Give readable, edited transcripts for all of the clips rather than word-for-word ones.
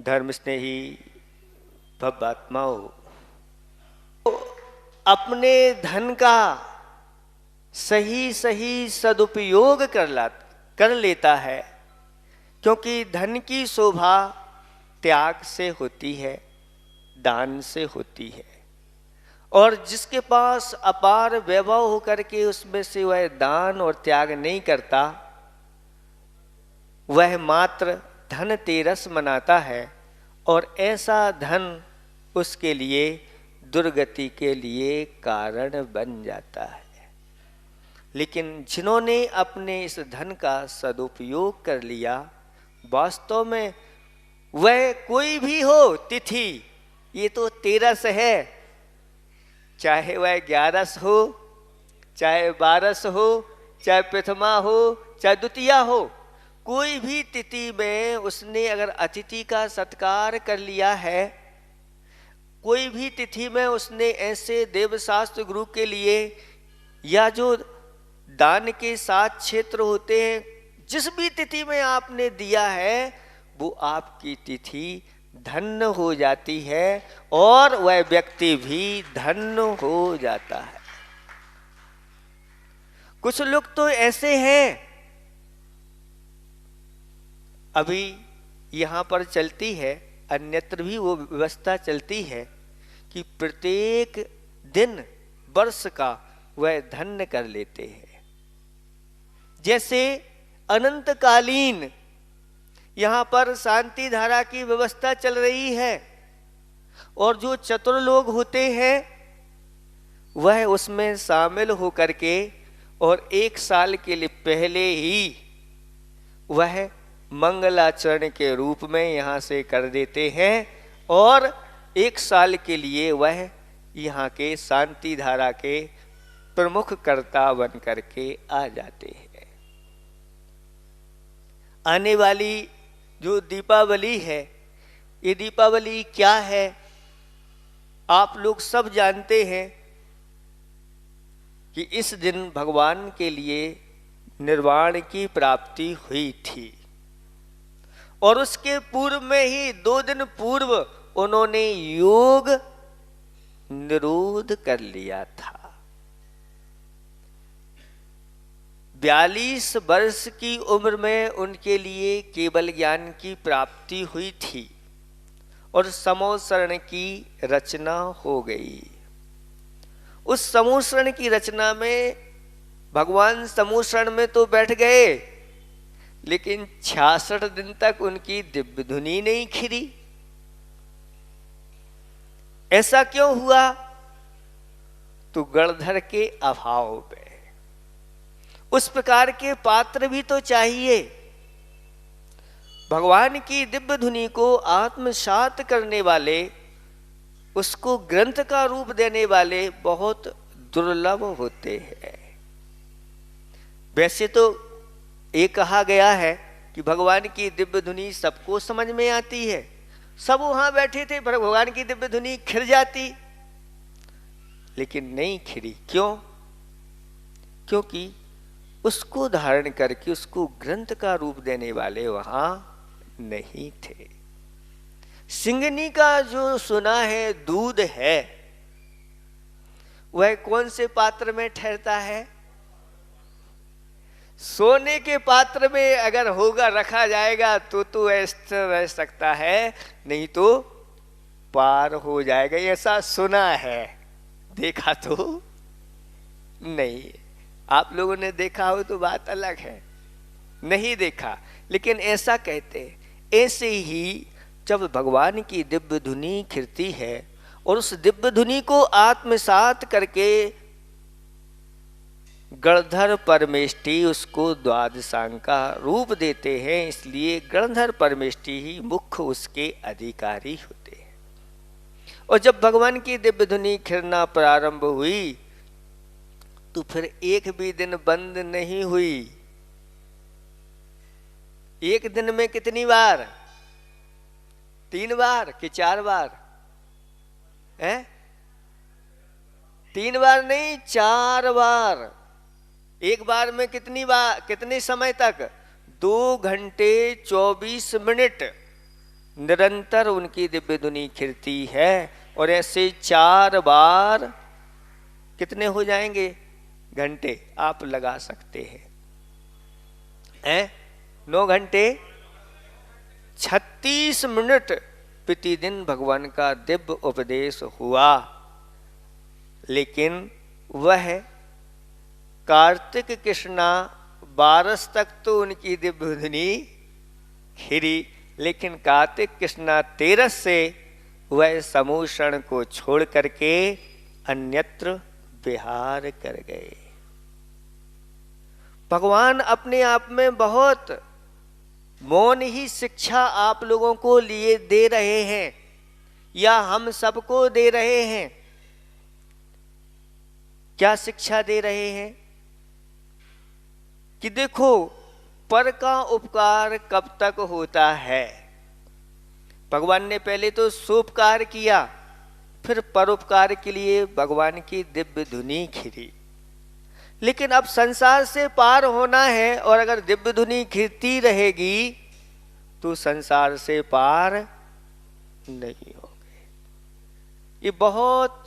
धर्म स्नेही भव्यात्माओं, अपने धन का सही सही सदुपयोग कर लेता है, क्योंकि धन की शोभा त्याग से होती है, दान से होती है। और जिसके पास अपार वैभव होकर के उसमें से वह दान और त्याग नहीं करता, वह मात्र धन तेरस मनाता है, और ऐसा धन उसके लिए दुर्गति के लिए कारण बन जाता है। लेकिन जिन्होंने अपने इस धन का सदुपयोग कर लिया, वास्तव में वह कोई भी हो तिथि, ये तो 13 है, चाहे वह 11 हो, चाहे 12 हो, चाहे प्रथमा हो, चाहे द्वितीया हो, कोई भी तिथि में उसने अगर अतिथि का सत्कार कर लिया है, कोई भी तिथि में उसने ऐसे देवशास्त्र गुरु के लिए या जो दान के 7 क्षेत्र होते हैं, जिस भी तिथि में आपने दिया है, वो आपकी तिथि धन्य हो जाती है और वह व्यक्ति भी धन्य हो जाता है। कुछ लोग तो ऐसे हैं, अभी यहां पर चलती है, अन्यत्र भी वो व्यवस्था चलती है कि प्रत्येक दिन वर्ष का वह धन्य कर लेते हैं। जैसे अनंतकालीन यहां पर शांति धारा की व्यवस्था चल रही है, और जो चतुर लोग होते हैं वह उसमें शामिल होकर के और 1 साल के लिए पहले ही वह मंगलाचरण के रूप में यहाँ से कर देते हैं, और 1 साल के लिए वह यहाँ के शांति धारा के प्रमुख कर्ता बन करके आ जाते हैं। आने वाली जो दीपावली है, ये दीपावली क्या है आप लोग सब जानते हैं कि इस दिन भगवान के लिए निर्वाण की प्राप्ति हुई थी, और उसके पूर्व में ही 2 दिन पूर्व उन्होंने योग निरोध कर लिया था। 42 वर्ष की उम्र में उनके लिए केवल ज्ञान की प्राप्ति हुई थी और समोसरण की रचना हो गई। उस समोसरण की रचना में भगवान समोसरण में तो बैठ गए, लेकिन 66 दिन तक उनकी दिव्य धुनी नहीं खिली। ऐसा क्यों हुआ? तो गणधर के अभाव में। उस प्रकार के पात्र भी तो चाहिए। भगवान की दिव्य धुनी को आत्मसात करने वाले, उसको ग्रंथ का रूप देने वाले बहुत दुर्लभ होते हैं। वैसे तो ये कहा गया है कि भगवान की दिव्य धुनी सबको समझ में आती है, सब वहां बैठे थे, भगवान की दिव्य धुनी खिल जाती, लेकिन नहीं खिली। क्यों? क्योंकि उसको धारण करके उसको ग्रंथ का रूप देने वाले वहां नहीं थे। सिंगनी का जो सुना है दूध है, वह कौन से पात्र में ठहरता है? सोने के पात्र में अगर होगा, रखा जाएगा तो ऐसा रह सकता है, नहीं तो पार हो जाएगा। ऐसा सुना है, देखा तो नहीं। आप लोगों ने देखा हो तो बात अलग है, नहीं देखा, लेकिन ऐसा कहते। ऐसे ही जब भगवान की दिव्य धुनी खिलती है और उस दिव्य धुनी को आत्मसात करके गणधर परमेष्टि उसको द्वादशांग का रूप देते हैं, इसलिए गणधर परमेष्टि ही मुख्य उसके अधिकारी होते हैं। और जब भगवान की दिव्य धुनी खिलना प्रारंभ हुई तो फिर एक भी दिन बंद नहीं हुई। एक दिन में कितनी बार? 3 बार कि 4 बार? 3 बार नहीं, 4 बार। एक बार में कितनी बार, कितने समय तक? 2 घंटे 24 मिनट निरंतर उनकी दिव्य धुनी खिलती है। और ऐसे 4 बार कितने हो जाएंगे घंटे आप लगा सकते हैं 9 घंटे 36 मिनट प्रतिदिन भगवान का दिव्य उपदेश हुआ। लेकिन वह कार्तिक कृष्णा 12 तक तो उनकी दिव्य धुनी खिरी, लेकिन कार्तिक कृष्णा 13 से वह समूषण को छोड़ करके अन्यत्र विहार कर गए। भगवान अपने आप में बहुत मौन ही शिक्षा आप लोगों को लिए दे रहे हैं या हम सबको दे रहे हैं। क्या शिक्षा दे रहे हैं कि देखो पर का उपकार कब तक होता है। भगवान ने पहले तो सोपकार किया, फिर परोपकार के लिए भगवान की दिव्य धुनी खिरी। लेकिन अब संसार से पार होना है और अगर दिव्य धुनी खिरती रहेगी तो संसार से पार नहीं होंगे। ये बहुत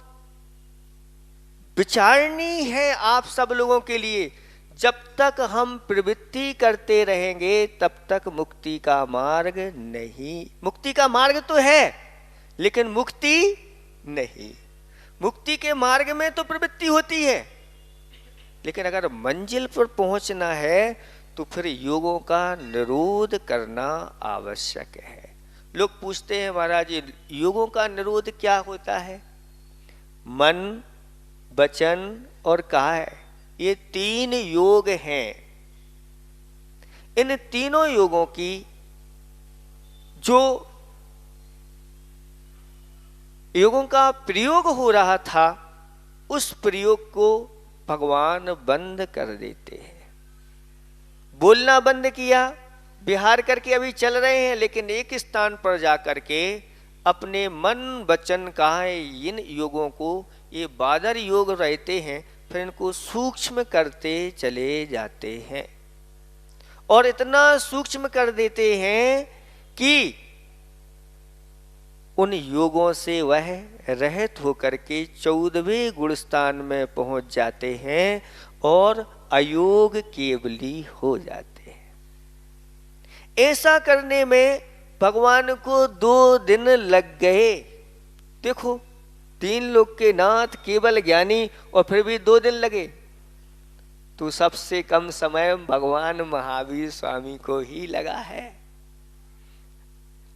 विचारणीय है आप सब लोगों के लिए। जब तक हम प्रवृत्ति करते रहेंगे तब तक मुक्ति का मार्ग नहीं। मुक्ति का मार्ग तो है लेकिन मुक्ति नहीं। मुक्ति के मार्ग में तो प्रवृत्ति होती है, लेकिन अगर मंजिल पर पहुंचना है तो फिर योगों का निरोध करना आवश्यक है। लोग पूछते हैं महाराज जी योगों का निरोध क्या होता है। मन, वचन और काया, ये 3 योग हैं। इन तीनों योगों की जो योगों का प्रयोग हो रहा था उस प्रयोग को भगवान बंद कर देते हैं। बोलना बंद किया, विहार करके अभी चल रहे हैं, लेकिन एक स्थान पर जाकर के अपने मन, वचन, काया इन योगों को, ये बादर योग रहते हैं, फिर इनको सूक्ष्म करते चले जाते हैं और इतना सूक्ष्म कर देते हैं कि उन योगों से वह रहित होकर के 14वें गुण स्थान में पहुंच जाते हैं और अयोग केवली हो जाते हैं। ऐसा करने में भगवान को 2 दिन लग गए। देखो 3 लोक के नाथ केवल ज्ञानी और फिर भी 2 दिन लगे, तो सबसे कम समय भगवान महावीर स्वामी को ही लगा है।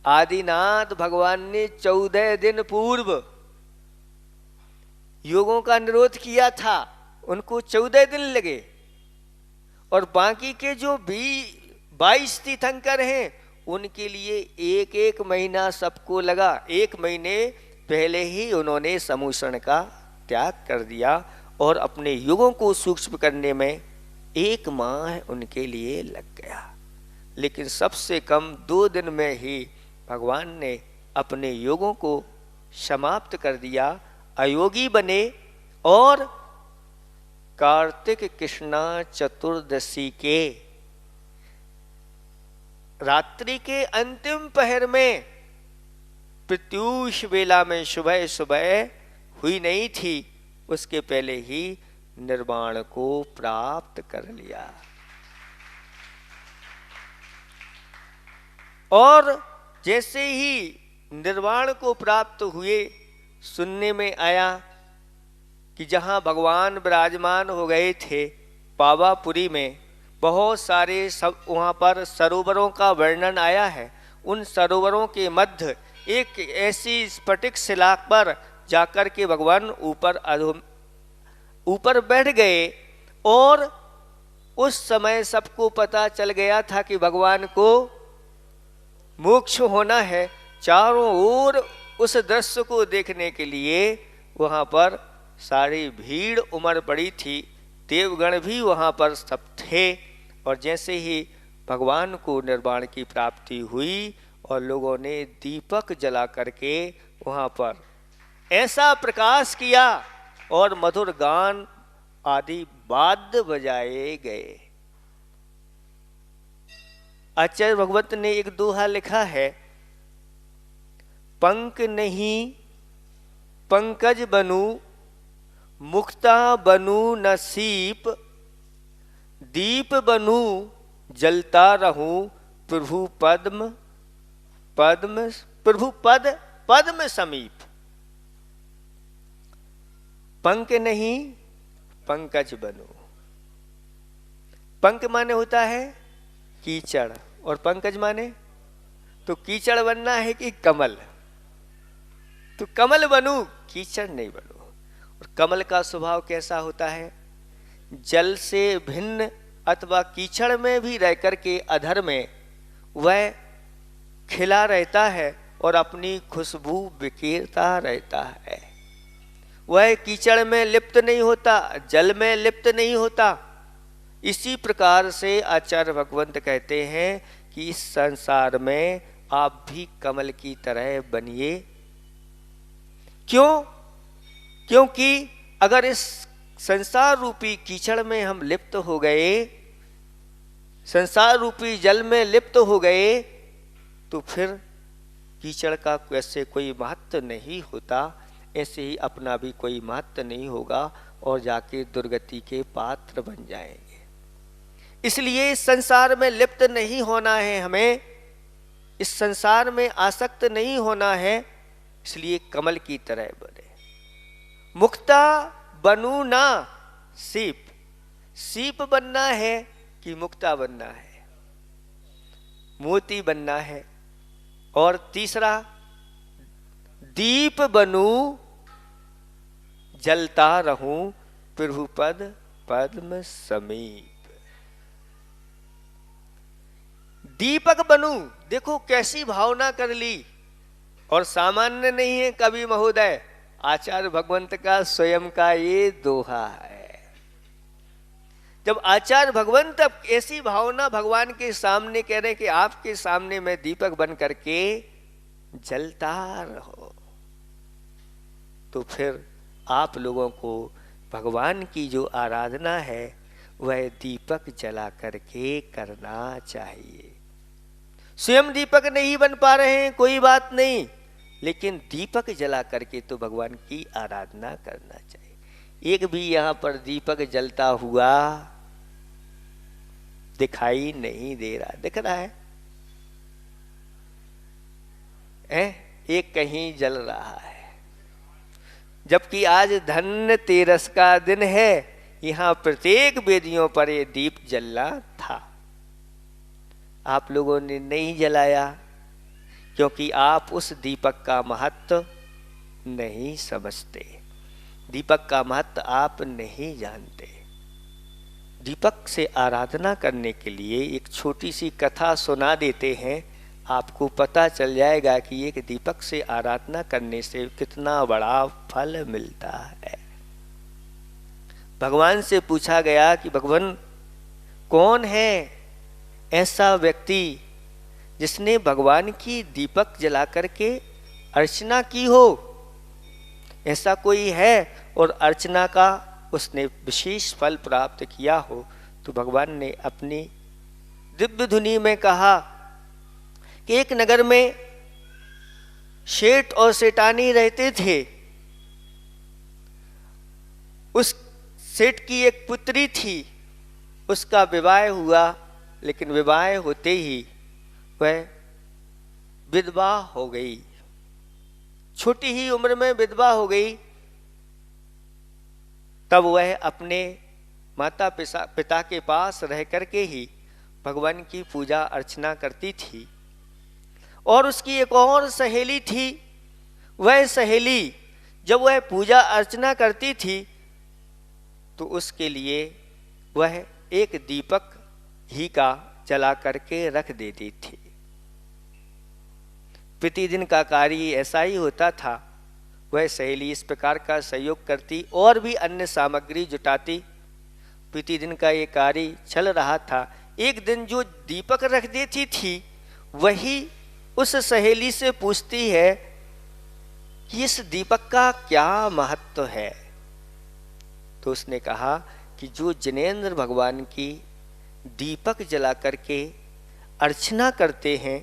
आदिनाथ भगवान ने 14 दिन पूर्व योगों का निरोध किया था, उनको 14 दिन लगे। और बाकी के जो भी 22 तीर्थंकर हैं उनके लिए 1 महीना सबको लगा। 1 महीने पहले ही उन्होंने समूषण का त्याग कर दिया और अपने युगों को सूक्ष्म करने में 1 माह उनके लिए लग गया। लेकिन सबसे कम 2 दिन में ही भगवान ने अपने योगों को समाप्त कर दिया, अयोगी बने और कार्तिक कृष्णा चतुर्दशी के रात्रि के अंतिम पहर में प्रत्यूष वेला में सुबह सुबह हुई नहीं थी, उसके पहले ही निर्वाण को प्राप्त कर लिया। और जैसे ही निर्वाण को प्राप्त हुए, सुनने में आया कि जहां भगवान विराजमान हो गए थे पावापुरी में, बहुत सारे सब वहां पर सरोवरों का वर्णन आया है। उन सरोवरों के मध्य एक ऐसी स्फटिक शिला पर जाकर के भगवान ऊपर बैठ गए और उस समय सबको पता चल गया था कि भगवान को मोक्ष होना है। चारों ओर उस दृश्य को देखने के लिए वहां पर सारी भीड़ उमड़ पड़ी थी, देवगण भी वहां पर सब थे। और जैसे ही भगवान को निर्वाण की प्राप्ति हुई और लोगों ने दीपक जला करके वहां पर ऐसा प्रकाश किया और मधुर गान आदि वाद्य बजाए गए। आचार्य भगवत ने एक दोहा लिखा है पंक नहीं पंकज बनू, मुक्ता बनू न सीप, दीप बनू जलता रहूं, प्रभु पद्म पद्म प्रभु पद पद्म समीप। पंक नहीं पंकज बनू। पंक माने होता है कीचड़, और पंकज माने तो कीचड़ बनना है कि कमल, तो कमल बनू, कीचड़ नहीं बनू। और कमल का स्वभाव कैसा होता है? जल से भिन्न अथवा कीचड़ में भी रह करके अधर में वह खिला रहता है और अपनी खुशबू बिखेरता रहता है। वह कीचड़ में लिप्त नहीं होता, जल में लिप्त नहीं होता। इसी प्रकार से आचार्य भगवंत कहते हैं कि इस संसार में आप भी कमल की तरह बनिए। क्यों? क्योंकि अगर इस संसार रूपी कीचड़ में हम लिप्त हो गए, संसार रूपी जल में लिप्त हो गए, तो फिर कीचड़ का वैसे कोई महत्व नहीं होता, ऐसे ही अपना भी कोई महत्व नहीं होगा और जाके दुर्गति के पात्र बन जाएंगे। इसलिए इस संसार में लिप्त नहीं होना है हमें, इस संसार में आसक्त नहीं होना है, इसलिए कमल की तरह बने। मुक्ता बनू ना सीप, सीप बनना है कि मुक्ता बनना है, मोती बनना है। और तीसरा, दीप बनू जलता रहूं, प्रभु पद पद्म समीप। दीपक बनू, देखो कैसी भावना कर ली, और सामान्य नहीं है कवि महोदय, आचार्य भगवंत का स्वयं का ये दोहा है। जब आचार्य भगवंत अब ऐसी भावना भगवान के सामने कह रहे कि आपके सामने मैं दीपक बन करके जलता रहो, तो फिर आप लोगों को भगवान की जो आराधना है वह दीपक जला करके करना चाहिए। स्वयं दीपक नहीं बन पा रहे हैं, कोई बात नहीं, लेकिन दीपक जला करके तो भगवान की आराधना करना चाहिए। एक भी यहाँ पर दीपक जलता हुआ दिखाई नहीं दे रहा, दिख रहा है? एक कहीं जल रहा है, जबकि आज धनतेरस का दिन है। यहाँ प्रत्येक वेदियों पर ये दीप जलना था, आप लोगों ने नहीं जलाया, क्योंकि आप उस दीपक का महत्व नहीं समझते, दीपक का महत्व आप नहीं जानते। दीपक से आराधना करने के लिए एक छोटी सी कथा सुना देते हैं, आपको पता चल जाएगा कि एक दीपक से आराधना करने से कितना बड़ा फल मिलता है। भगवान से पूछा गया कि भगवान, कौन है ऐसा व्यक्ति जिसने भगवान की दीपक जला करके अर्चना की हो? ऐसा कोई है और अर्चना का उसने विशेष फल प्राप्त किया हो? तो भगवान ने अपनी दिव्य धुनी में कहा कि एक नगर में शेठ और सेठानी रहते थे। उस सेठ की एक पुत्री थी, उसका विवाह हुआ, लेकिन विवाह होते ही वह विधवा हो गई, छोटी ही उम्र में विधवा हो गई। तब वह अपने माता पिता के पास रह करके ही भगवान की पूजा अर्चना करती थी। और उसकी एक और सहेली थी, वह सहेली जब वह पूजा अर्चना करती थी तो उसके लिए वह एक दीपक घी का जला करके रख देती थी। प्रतिदिन का कार्य ऐसा ही होता था। वह सहेली इस प्रकार का सहयोग करती और भी अन्य सामग्री जुटाती। प्रतिदिन का ये कार्य चल रहा था। एक दिन जो दीपक रख देती थी वही उस सहेली से पूछती है कि इस दीपक का क्या महत्व है। तो उसने कहा कि जो जिनेंद्र भगवान की दीपक जला करके अर्चना करते हैं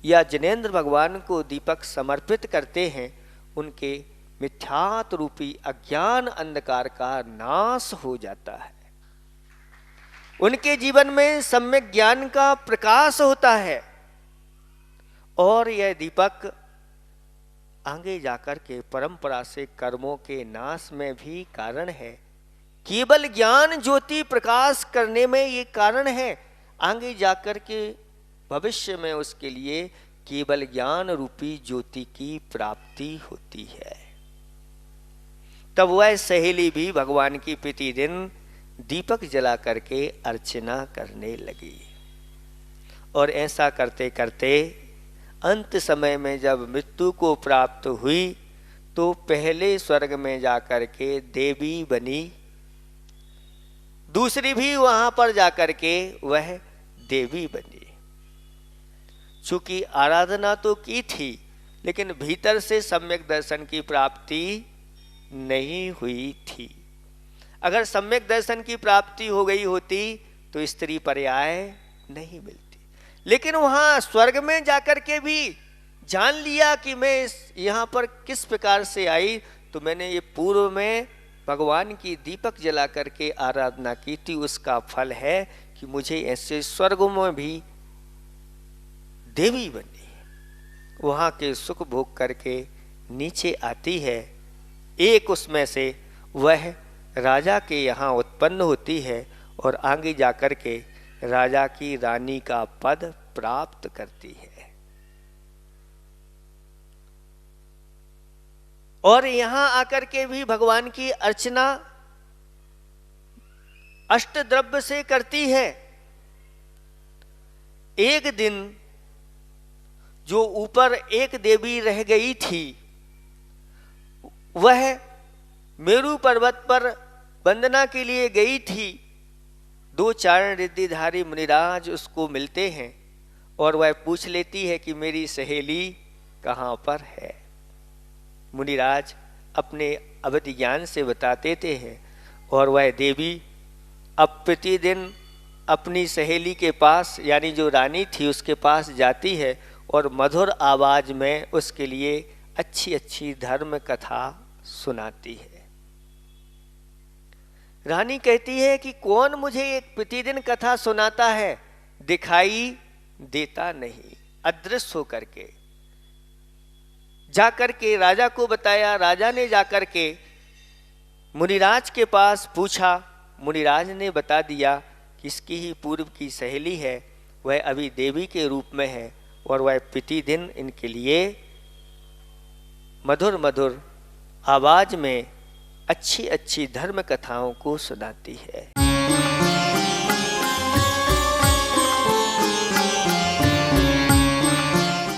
या जिनेंद्र भगवान को दीपक समर्पित करते हैं, उनके मिथ्यात्व रूपी अज्ञान अंधकार का नाश हो जाता है। उनके जीवन में सम्यक ज्ञान का प्रकाश होता है और यह दीपक आगे जाकर के परंपरा से कर्मों के नाश में भी कारण है। केवल ज्ञान ज्योति प्रकाश करने में ये कारण है, आगे जाकर के भविष्य में उसके लिए केवल ज्ञान रूपी ज्योति की प्राप्ति होती है। तब वह सहेली भी भगवान की प्रतिदिन दीपक जला करके अर्चना करने लगी और ऐसा करते करते अंत समय में जब मृत्यु को प्राप्त हुई तो पहले स्वर्ग में जाकर के देवी बनी, दूसरी भी वहां पर जाकर के वह देवी बनी। चूंकि आराधना तो की थी लेकिन भीतर से सम्यक दर्शन की प्राप्ति नहीं हुई थी। अगर सम्यक दर्शन की प्राप्ति हो गई होती तो स्त्री पर्याय नहीं मिलती, लेकिन वहां स्वर्ग में जाकर के भी जान लिया कि मैं यहाँ पर किस प्रकार से आई, तो मैंने ये पूर्व में भगवान की दीपक जला करके आराधना की थी, उसका फल है कि मुझे ऐसे स्वर्गों में भी देवी बनी, वहाँ के सुख भोग करके नीचे आती है। एक उसमें से वह राजा के यहाँ उत्पन्न होती है और आगे जाकर के राजा की रानी का पद प्राप्त करती है। और यहां आकर के भी भगवान की अर्चना अष्टद्रव्य से करती है। एक दिन जो ऊपर एक देवी रह गई थी, वह मेरू पर्वत पर वंदना के लिए गई थी। दो चारण रिद्धिधारी मुनिराज उसको मिलते हैं और वह पूछ लेती है कि मेरी सहेली कहाँ पर है। मुनिराज अपने अवधि ज्ञान से बताते थे हैं और वह देवी अब प्रतिदिन अपनी सहेली के पास, यानी जो रानी थी उसके पास जाती है और मधुर आवाज में उसके लिए अच्छी अच्छी धर्म कथा सुनाती है। रानी कहती है कि कौन मुझे एक प्रतिदिन कथा सुनाता है, दिखाई देता नहीं, अदृश्य होकर के। जाकर के राजा को बताया, राजा ने जाकर के मुनिराज के पास पूछा, मुनिराज ने बता दिया कि इसकी ही पूर्व की सहेली है, वह अभी देवी के रूप में है और वह प्रतिदिन इनके लिए मधुर मधुर आवाज में अच्छी अच्छी धर्म कथाओं को सुनाती है।